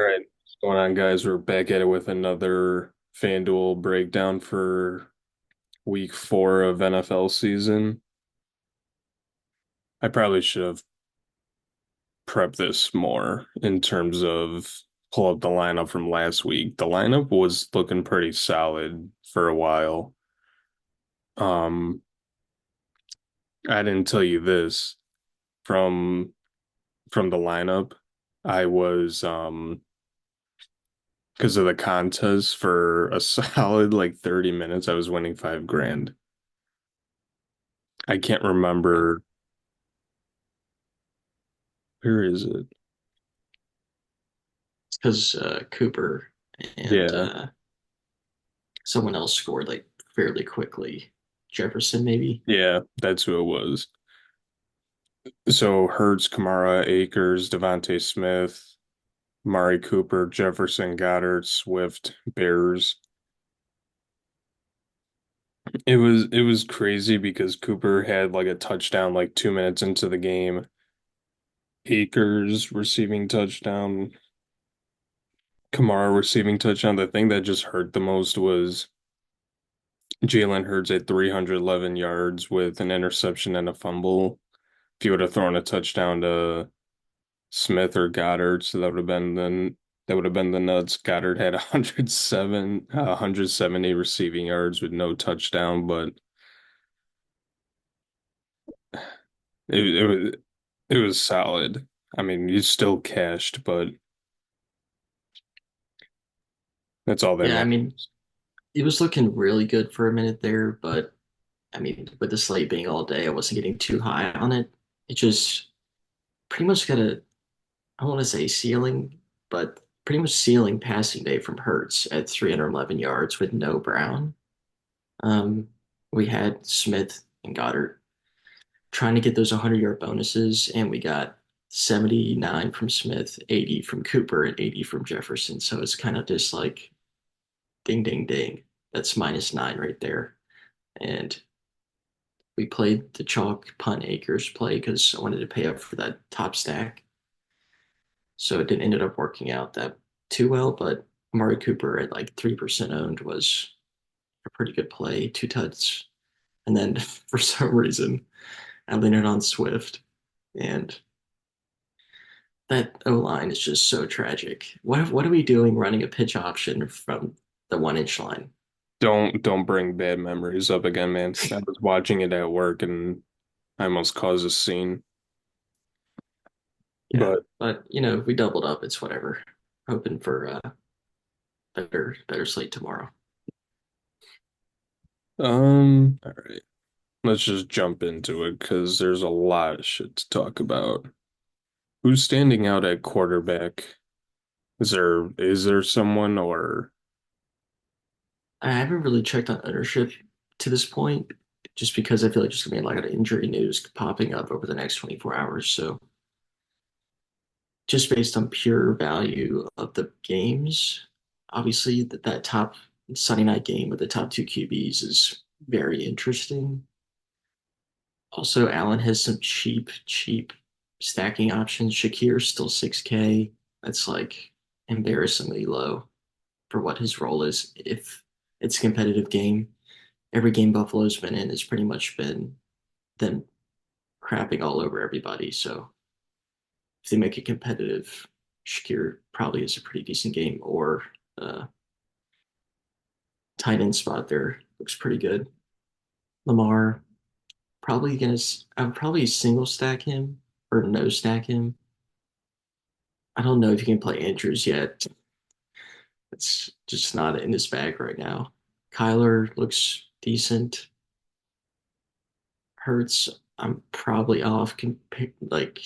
All right, what's going on, guys? We're back at it with another FanDuel breakdown for week 4 of NFL season. I probably should have prepped this more in terms of pull up the lineup from last week. The lineup was looking pretty solid for a while. Um, I didn't tell you this from the lineup. I was because of the contest for a solid like 30 minutes, I was winning 5 grand. I can't remember. Where is it? It's because Cooper and Yeah. someone else scored like fairly quickly. Jefferson, maybe. Yeah, that's who it was. So Hurts, Kamara, Akers, Devontae Smith, Mari Cooper, Jefferson, Goddard, Swift, Bears. It was crazy because Cooper had like a touchdown like 2 minutes into the game. Akers receiving touchdown, Kamara receiving touchdown. The thing that just hurt the most was Jalen Hurts at 311 yards with an interception and a fumble. If you would have thrown a touchdown to Smith or Goddard, so that would have been the nuts. Goddard had 170 receiving yards with no touchdown, but it was solid. I mean, you still cashed, but that's all that Yeah, I matters. mean, it was looking really good for a minute there, but I mean, with the slate being all day, I wasn't getting too high on it. It just pretty much got a, I don't want to say ceiling, but pretty much ceiling passing day from Hertz at 311 yards with no Brown. Um, we had Smith and Goddard trying to get those 100-yard bonuses, and we got 79 from Smith, 80 from Cooper, and 80 from Jefferson. So it's kind of just like ding, ding, ding. That's -9 right there. And we played the chalk punt acres play because I wanted to pay up for that top stack. So it didn't ended up working out that too well, but Amari Cooper at like 3% owned was a pretty good play, two tuts. And then for some reason, I landed on Swift, and that O line is just so tragic. What are we doing running a pitch option from the 1 inch line? Don't bring bad memories up again, man. I was watching it at work and I almost caused a scene. Yeah, But but we doubled up. It's whatever. Hoping for better slate tomorrow. all right. Let's just jump into it because there's a lot of shit to talk about. Who's standing out at quarterback? Is there someone or I haven't really checked on ownership to this point, just because I feel like there's gonna be a lot of injury news popping up over the next 24 hours. So just based on pure value of the games, obviously that top Sunday night game with the top two QBs is very interesting. Also, Allen has some cheap stacking options. Shakir's still 6K. That's like embarrassingly low for what his role is. If it's a competitive game, every game Buffalo's been in has pretty much been them crapping all over everybody. So if they make it competitive, Shakir probably is a pretty decent game. Or uh, tight end spot there looks pretty good. Lamar probably gonna. I would probably single stack him or no stack him. I don't know if you can play Andrews yet. It's just not in his bag right now. Kyler looks decent. Hurts, I'm probably off. Like,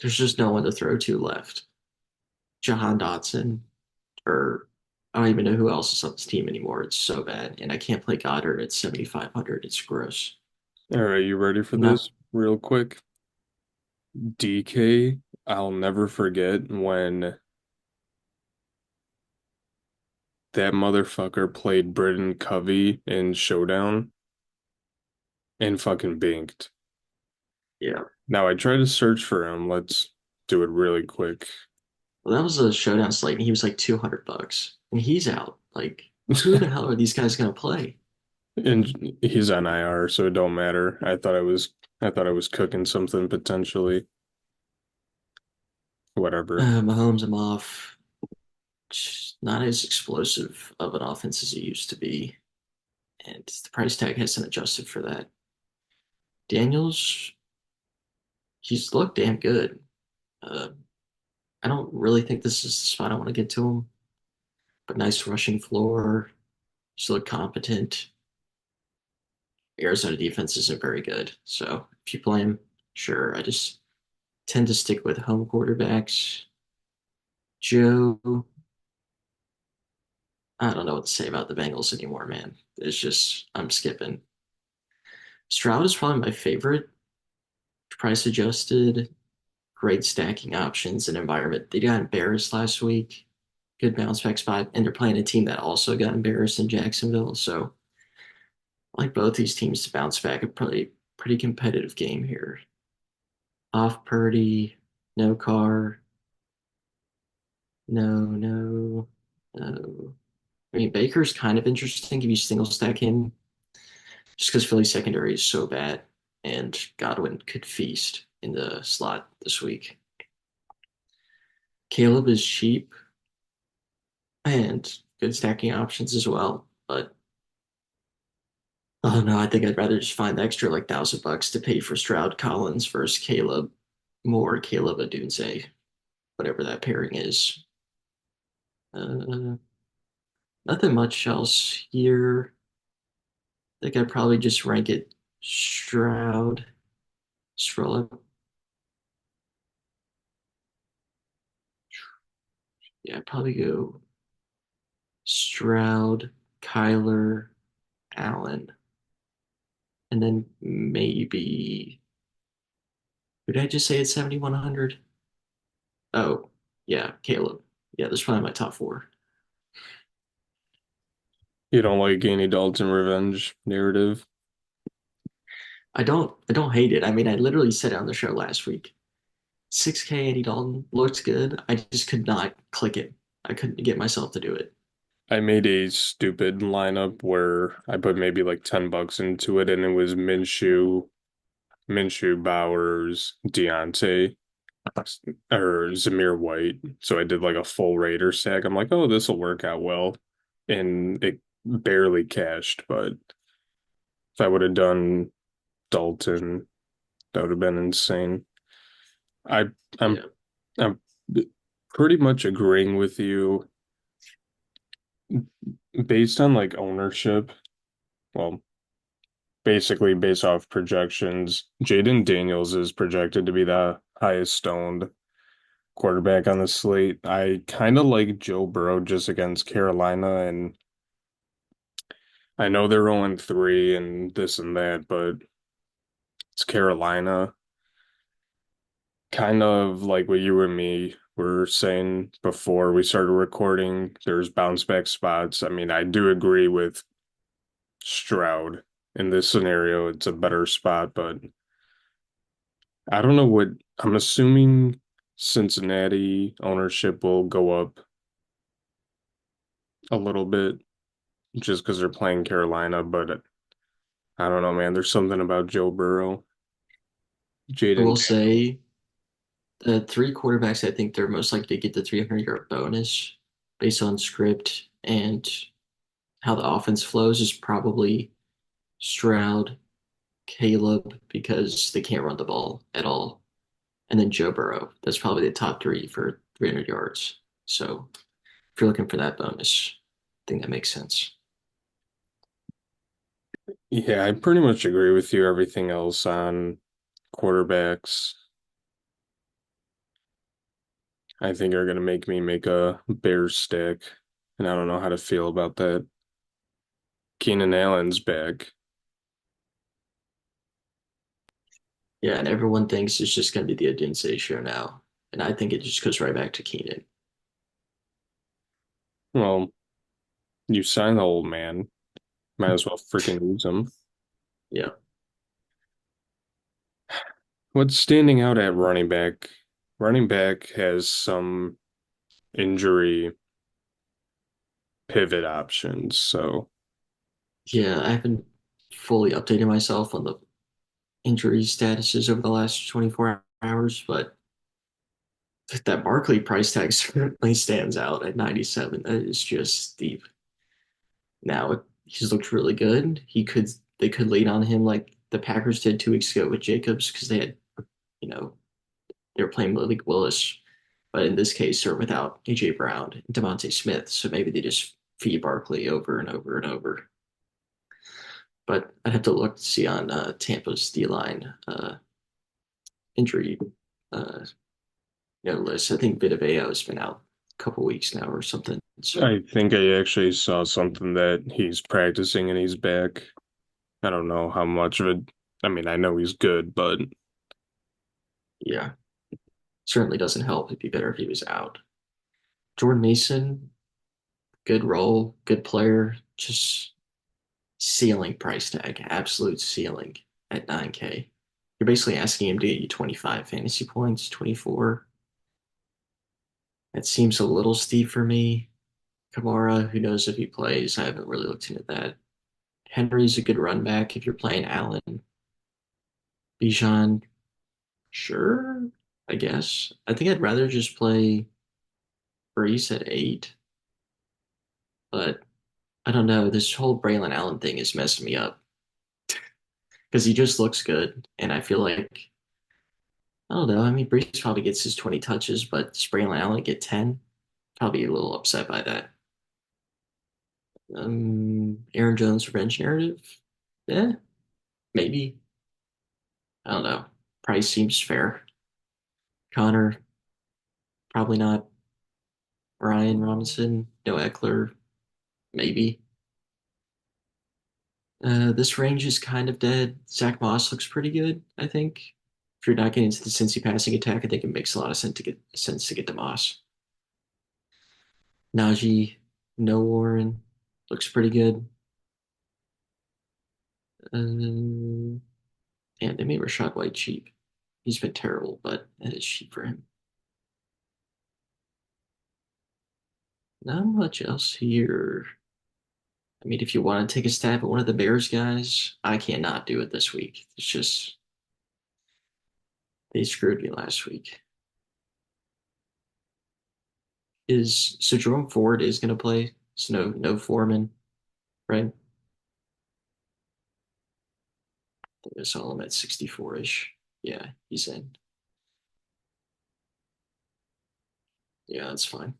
there's just no one to throw to left. Jahan Dotson, or I don't even know who else is on this team anymore. It's so bad. And I can't play Goddard at 7,500. It's gross. all right, you ready for No, this real quick? DK, I'll never forget when that motherfucker played Britton Covey in Showdown and fucking binked. yeah. Now I tried to search for him. Let's do it really quick. Well, that was a showdown slate, and he was like $200, and he's out. Like, who the hell are these guys gonna play? And he's on IR, so it don't matter. I thought I was cooking something potentially. Whatever. Mahomes, I'm off. Just not as explosive of an offense as it used to be, and the price tag hasn't adjusted for that. Daniels, he's looked damn good. Uh, I don't really think this is the spot I want to get to him, but nice rushing floor. He's looked competent. Arizona defense isn't very good, so if you play him, sure. I just tend to stick with home quarterbacks. Joe, I don't know what to say about the Bengals anymore, man. It's just I'm skipping. Stroud is probably my favorite. Price adjusted, great stacking options and environment. They got embarrassed last week. Good bounce back spot, and they're playing a team that also got embarrassed in Jacksonville. So I like both these teams to bounce back. A pretty competitive game here. Off Purdy, no Carr, no, no. I mean, Baker's kind of interesting if you single stack him, just because Philly secondary is so bad, and Godwin could feast in the slot this week. Caleb is cheap and good stacking options as well, but oh no, I think I'd rather just find the extra like $1,000 to pay for Stroud Collins versus Caleb Moore, Caleb Adunze, whatever that pairing is. Uh, Nothing much else here. I think I'd probably just rank it Stroud. Scroll up. Yeah, I'd probably go Stroud, Kyler, Allen, and then maybe who did I just say at 7,100? Oh, yeah, Caleb. Yeah, that's probably my top four. You don't like Andy Dalton revenge narrative. I don't hate it. I mean, I literally said it on the show last week. 6K Andy Dalton looks good. I just could not click it. I couldn't get myself to do it. I made a stupid lineup where I put maybe like $10 into it, and it was Minshew, Bowers, Deontay, or Zamir White. So I did like a full Raider stack. I'm like, oh, this will work out well. And it barely cashed, but if I would have done Dalton, that would have been insane. I I'm Yeah. I'm pretty much agreeing with you based on like ownership. Well, basically based off projections, Jaden Daniels is projected to be the highest owned quarterback on the slate. I kind of like Joe Burrow just against Carolina, and I know they're 0-3 and this and that, but it's Carolina. Kind of like what you and me were saying before we started recording, there's bounce back spots. I mean, I do agree with Stroud. In this scenario, it's a better spot, but I don't know what I'm assuming Cincinnati ownership will go up a little bit just because they're playing Carolina, but I don't know, man. There's something about Joe Burrow, I Jaden will Daniels. say the three quarterbacks I think they're most likely to get the 300-yard bonus based on script and how the offense flows is probably Stroud, Caleb, because they can't run the ball at all, and then Joe Burrow. That's probably the top three for 300 yards. So if you're looking for that bonus, I think that makes sense. Yeah, I pretty much agree with you. Everything else on quarterbacks, I think are going to make me make a Bears stack, and I don't know how to feel about that. Keenan Allen's back. Yeah, and everyone thinks it's just going to be the Odunze show now. And I think it just goes right back to Keenan. Well, you sign the old man. Might as well freaking use him. Yeah. What's standing out at running back? Running back has some. injury pivot options. So Yeah, I haven't fully updated myself on the injury statuses over the last 24 hours, but that Barkley price tag certainly stands out at 97. That is just steep. Now he's looked really good. They could lean on him like the Packers did 2 weeks ago with Jacobs because they had, you know, they were playing Malik Willis, but in this case they're without AJ Brown and Devontae Smith, so maybe they just feed Barkley over and over and over. But I'd have to look to see on Tampa's D line injury uh, list. I think Vita Vea has been out a couple weeks now or something. So I think I actually saw something that he's practicing and he's back. I don't know how much of it. I mean, I know he's good, but yeah, certainly doesn't help. It'd be better if he was out. Jordan Mason, good role, good player, just ceiling price tag, absolute ceiling at 9K. You're basically asking him to get you 25 fantasy points, 24. That seems a little steep for me. Kamara, who knows if he plays? I haven't really looked into that. Henry's a good run back if you're playing Allen. Bijan, sure, I guess. I think I'd rather just play Brees at 8, but I don't know. This whole Braylon Allen thing is messing me up because he just looks good, and I feel like I don't know. I mean, Brees probably gets his 20 touches, but Braylon Allen get 10. Probably a little upset by that. Aaron Jones revenge narrative? Yeah, maybe. I don't know. Price seems fair. Connor, probably not. Brian Robinson, no Eckler, maybe. This range is kind of dead. Zach Moss looks pretty good, I think. If you're not getting into the Cincy passing attack, I think it makes a lot of sense to get to Moss. Najee, no Warren, looks pretty good. Uh, and they made Rashad White cheap. He's been terrible, but that is cheap for him. Not much else here. I mean, if you want to take a stab at one of the Bears guys, I cannot do it this week. It's just they screwed me last week. Is so Jerome Ford is going to play? So no Foreman, right? I think I saw him at 64-ish. Yeah, he's in. Yeah, that's fine.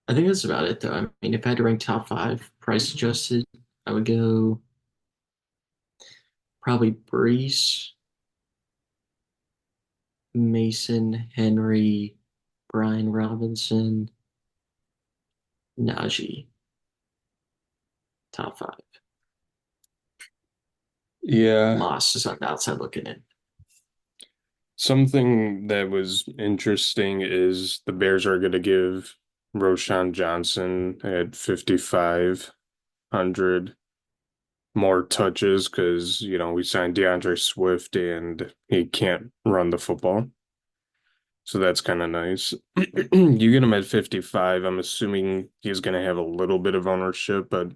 I think that's about it, though. I mean, if I had to rank top five price adjusted, I would go probably Brees, Mason, Henry, Brian Robinson, Najee, top five. yeah. Moss is on the outside looking in. Something that was interesting is the Bears are going to give Roshan Johnson at 5,500 more touches because, we signed DeAndre Swift and he can't run the football. So that's kind of nice. You get him at 55. I'm assuming he's going to have a little bit of ownership, but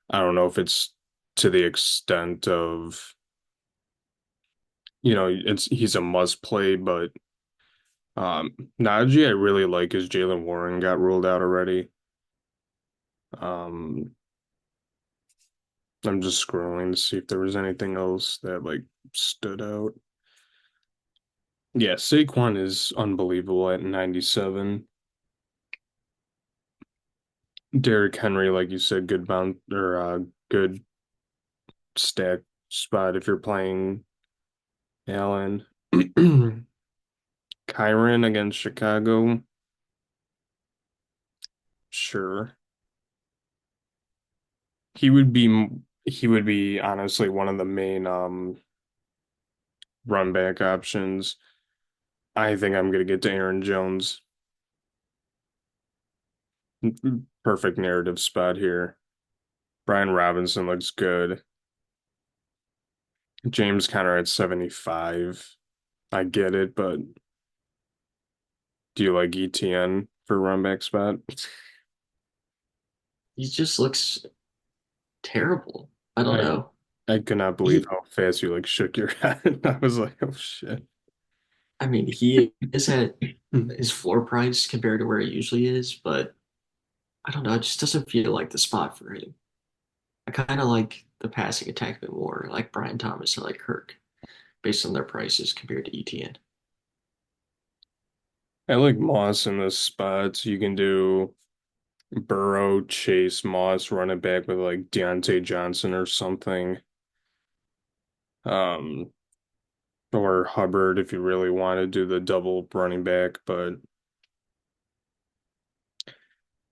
I don't know if it's to the extent of, he's a must play, but Najee I really like as Jalen Warren got ruled out already. Um, I'm just scrolling to see if there was anything else that like stood out. Yeah, Saquon is unbelievable at 97. Derrick Henry, like you said, good bounce or good stack spot if you're playing Allen. Kyron against Chicago, sure. He would be honestly one of the main run back options. I think I'm gonna get to Aaron Jones. Perfect narrative spot here. Brian Robinson looks good. James Conner at 75. I get it, but do you like ETN for run back spot. He just looks terrible. I don't I know. I could not believe He, how fast you like shook your head. I was like, oh shit. I mean, he is at his floor price compared to where he usually is, but I don't know. It just doesn't feel like the spot for him. I kind of like the passing attack a bit more, like Brian Thomas or like Kirk, based on their prices compared to ETN. I like Moss in this spot. You can do Burrow, Chase, Moss, run it back with like Deontay Johnson or something. Um, or Hubbard if you really want to do the double running back, but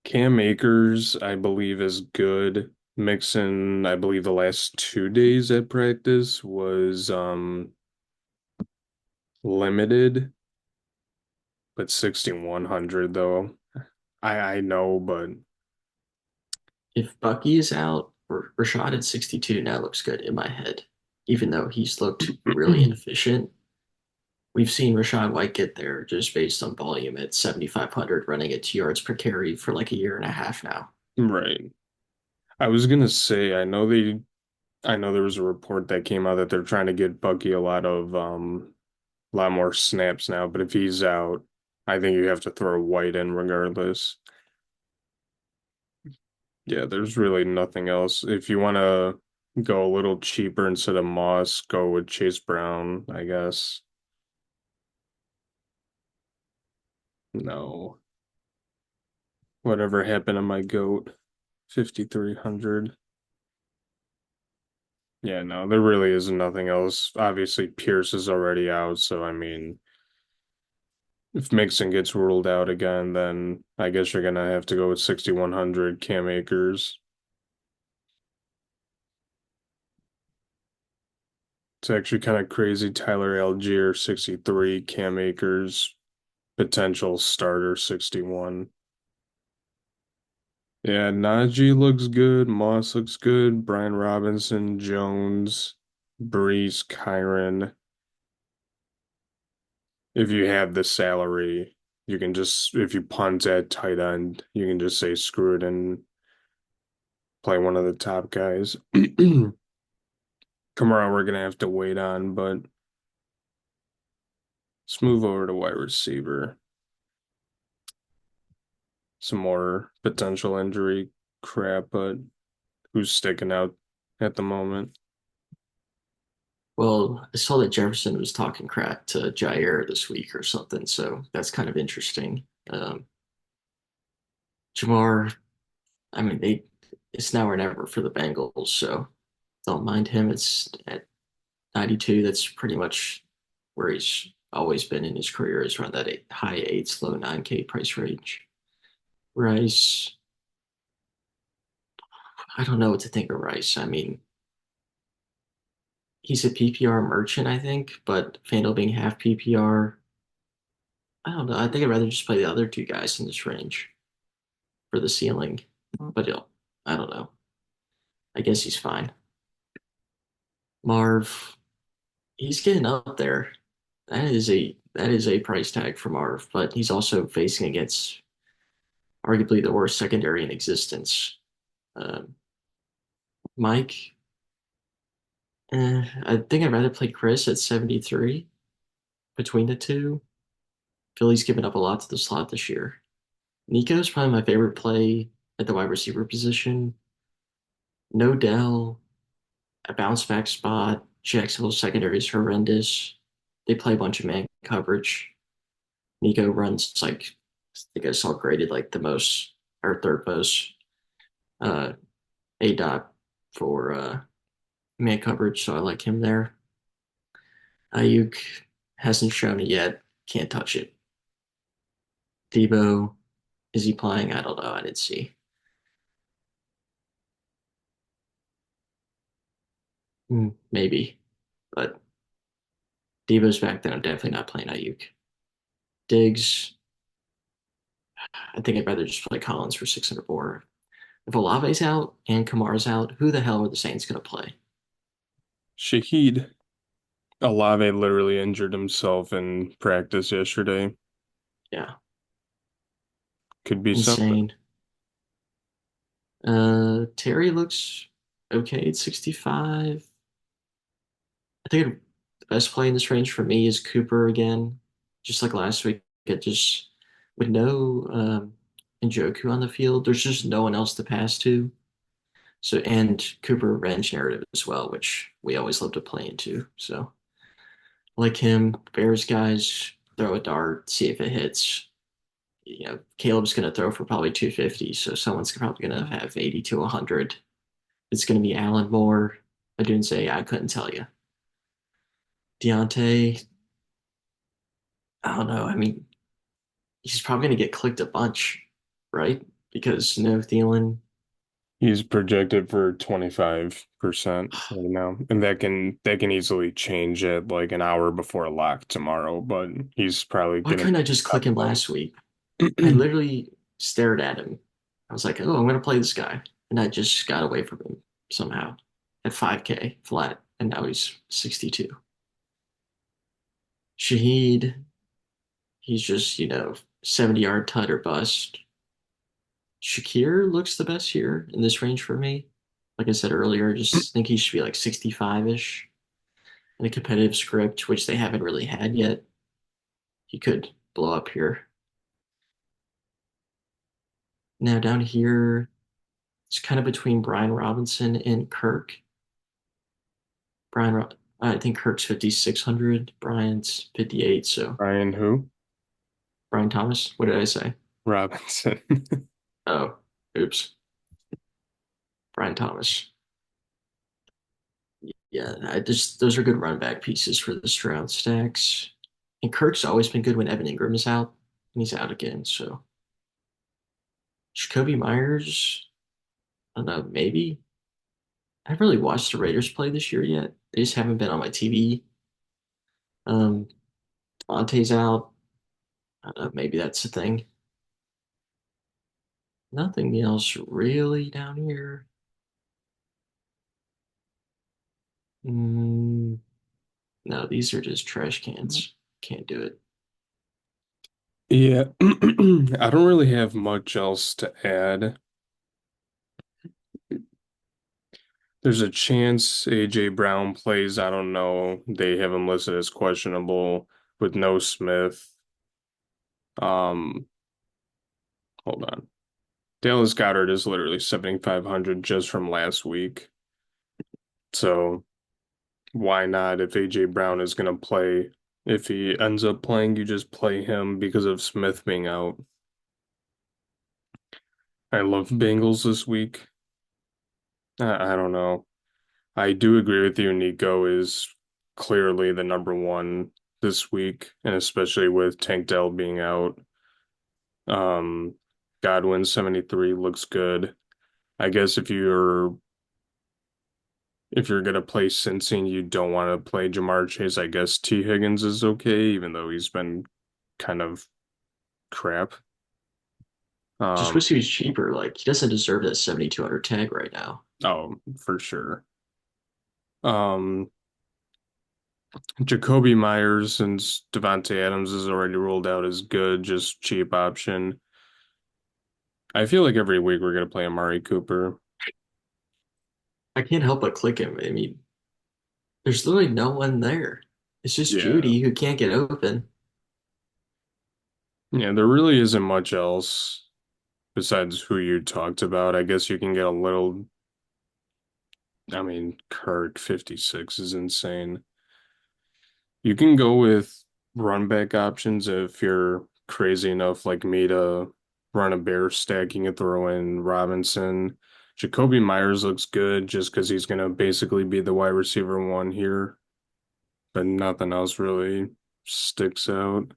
Cam Akers, I believe, is good. Mixon, I believe the last 2 days at practice was limited, but 6,100 though. I know, but If Bucky is out, Rashad at 62 now looks good in my head, even though he's looked really inefficient. We've seen Rashad White get there just based on volume at 7,500, running at 2 yards per carry for like a year and a half now. right. I was gonna say, I know there was a report that came out that they're trying to get Bucky a lot more snaps now, but if he's out, I think you have to throw White in regardless. Yeah, there's really nothing else. If you want to go a little cheaper instead of Moss, go with Chase Brown, I guess. No. Whatever happened to my goat? 5,300. Yeah, no, there really is nothing else. Obviously, Pierce is already out, so I mean, if Mixon gets ruled out again, then I guess you're gonna have to go with 6,100 Cam Akers. It's actually kind of crazy. Tyler Algier, 63, Cam Akers, potential starter, 61. Yeah, Najee looks good. Moss looks good. Brian Robinson, Jones, Brees, Kyron. If you have the salary, you can just, if you punt at tight end, you can just say screw it and play one of the top guys. Kamara, we're gonna have to wait on, but let's move over to wide receiver. Some more potential injury crap, but who's sticking out at the moment? Well, I saw that Jefferson was talking crap to Jair this week or something, so that's kind of interesting. Jamar, I mean, it's now or never for the Bengals, so don't mind him. It's at 92. That's pretty much where he's always been in his career, is around that high eights, low 9K price range. Rice, I don't know what to think of Rice. I mean, he's a PPR merchant, I think, but FanDuel being half PPR, I don't know. I think I'd rather just play the other two guys in this range for the ceiling. But I don't know. I guess he's fine. Marv, he's getting up there. That is a price tag for Marv, but he's also facing against arguably the worst secondary in existence. Um, Mike, I think I'd rather play Chris at 73 between the two. Philly's given up a lot to the slot this year. Nico's probably my favorite play at the wide receiver position. No Dell, a bounce back spot. Jacksonville's secondary is horrendous. They play a bunch of man coverage. Nico runs like I think I saw graded like the most or third most uh A dot for man coverage, so I like him there. Ayuk hasn't shown it yet. Can't touch it. Debo, is he playing? I don't know. I didn't see. Maybe, but Debo's back there. I'm definitely not playing Ayuk. Diggs, I think I'd rather just play Collins for 604. If Olave's out and Kamara's out, who the hell are the Saints going to play? Shaheed. Olave literally injured himself in practice yesterday. Yeah. Could be something. Insane. Terry looks okay at 65. I think the best play in this range for me is Cooper again. Just like last week, it just with no Njoku on the field, there's just no one else to pass to. So and Cooper range narrative as well, which we always love to play into. So like him, Bears guys throw a dart, see if it hits. Caleb's going to throw for probably 250, so someone's probably going to have 80 to 100. It's going to be Allen Moore. I didn't say I couldn't tell you. Deontay, I don't know. I mean, he's probably going to get clicked a bunch, right? Because no Thielen. He's projected for 25% right now. And that can easily change at like an hour before lock tomorrow, but he's probably Why gonna couldn't I just click top him one. last week? I literally stared at him. I was like, oh, I'm going to play this guy. And I just got away from him somehow at 5K flat. And now he's 62. Shaheed, he's just, 70-yard tut or bust. Shakir looks the best here in this range for me. Like I said earlier, I just think he should be like 65-ish in a competitive script, which they haven't really had yet. He could blow up here. Now down here, it's kind of between Brian Robinson and Kirk. Brian, I think Kirk's 5,600, Brian's 58. So Ryan who? Brian Thomas, what did I say? Robinson. Oh, oops, Brian Thomas. Yeah, I just those are good run back pieces for the Stroud stacks. And Kirk's always been good when Evan Ingram is out, and he's out again. So Jacoby Myers, I don't know, maybe. I haven't really watched the Raiders play this year yet. They just haven't been on my TV. Um, Devontae's out. I don't know, maybe that's the thing. Nothing else really down here. Mm, no, these are just trash cans. Can't do it. Yeah, I don't really have much else to add. There's a chance AJ Brown plays. I don't know. They have him listed as questionable with no Smith. Um, Hold on. Dallas Goedert is literally 7,500 just from last week. So why not if AJ Brown is going to play? If he ends up playing, you just play him because of Smith being out. I love Bengals this week. I don't know. I do agree with you. Nico is clearly the number one this week, and especially with Tank Dell being out. Um, Godwin 73 looks good. I guess if you're gonna play Cincy and you don't want to play Jamar Chase, I guess T. Higgins is okay, even though he's been kind of crap. Just Um, wish he was cheaper. Like he doesn't deserve that 7,200 tag right now. oh, for sure. Um, Jacoby Myers, since Devontae Adams is already ruled out, is good, just cheap option. I feel like every week we're gonna play Amari Cooper. I can't help but click him. I mean, there's literally no one there. It's just Yeah. Judy who can't get open. Yeah, there really isn't much else besides who you talked about. I guess you can get a little, I mean, Kirk 56 is insane. You can go with run back options if you're crazy enough like me to run a bear stack. You can throw in Robinson. Jacoby Myers looks good just because he's going to basically be the wide receiver one here, but nothing else really sticks out.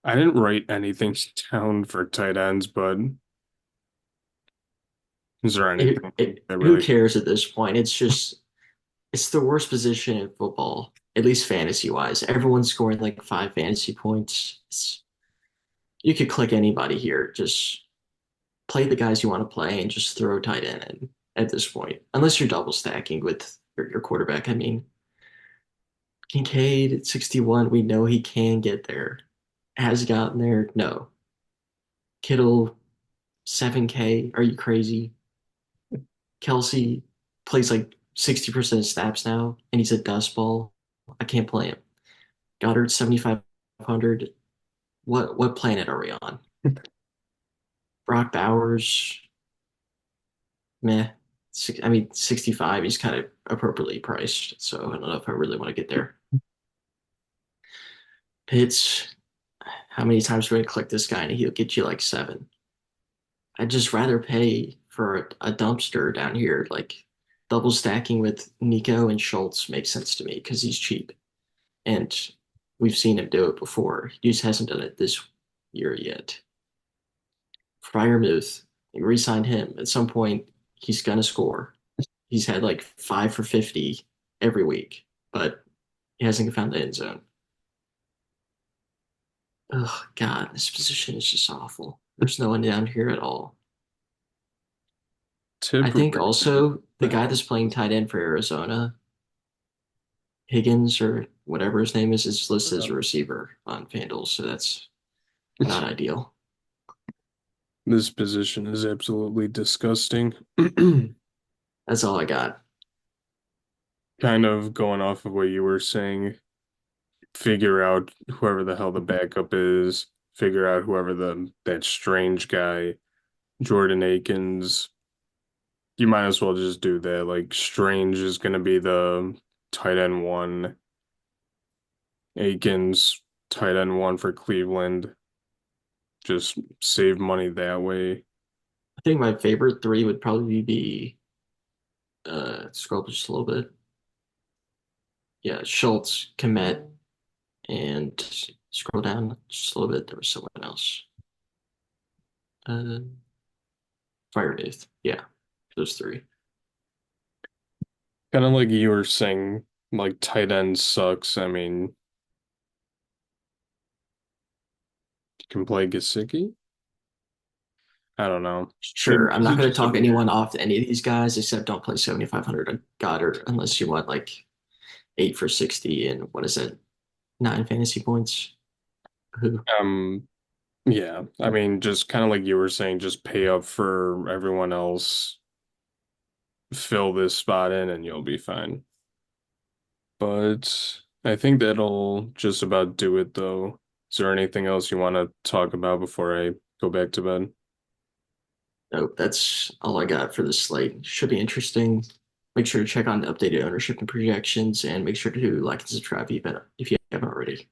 I didn't write anything down for tight ends, but is there anything that Who really? cares at this point? It's the worst position in football, at least fantasy wise. Everyone's scoring like 5 fantasy points. You could click anybody here. Just play the guys you want to play and just throw tight end in at this point. Unless you're double stacking with your quarterback. I mean, Kincaid at 61, we know he can get there. Has gotten there? No. Kittle, 7K. Are you crazy? Kelsey plays like 60% of snaps now, and he's a dust ball. I can't play him. Goddard, 7,500. What planet are we on? Brock Bowers, meh. I mean, 65, he's kind of appropriately priced, so I don't know if I really want to get there. Pitts, how many times are we going to click this guy and he'll get you like seven? I'd just rather pay for a dumpster down here. Like double stacking with Nico and Schultz makes sense to me because he's cheap. And we've seen him do it before. He just hasn't done it this year yet. Fryermuth, re-signed him. At some point, he's gonna score. He's had like 5 for 50 every week, but he hasn't found the end zone. Oh God, this position is just awful. There's no one down here at all. I Tip think really also the guy bad. that's playing tight end for Arizona, Higgins or whatever his name is listed as a receiver on FanDuel, so that's not ideal. This position is absolutely disgusting. That's all I got. Kind of going off of what you were saying, figure out whoever the hell the backup is, figure out whoever the that strange guy, Jordan Akins. You might as well just do that. Like Strange is gonna be the tight end one, Akins tight end one for Cleveland. Just save money that way. I think my favorite three would probably be scroll up just a little bit. Yeah, Schultz, Komet, and scroll down just a little bit. There was someone else. Uh, Firebase. Yeah, those three. Kind of like you were saying, like tight end sucks. I mean, you can play Gesicki. I don't know. Sure, I'm This not is going to just a talk anyone weird. off to any of these guys except don't play 7,500 on Goddard unless you want like 8 for 60 and what is it, 9 fantasy points? Who? Yeah. I mean, just kind of like you were saying, just pay up for everyone else, fill this spot in, and you'll be fine. But I think that'll just about do it, though. Is there anything else you want to talk about before I go back to bed? Nope, that's all I got for this slate. Should be interesting. Make sure to check on the updated ownership and projections and make sure to like and subscribe if you haven't already.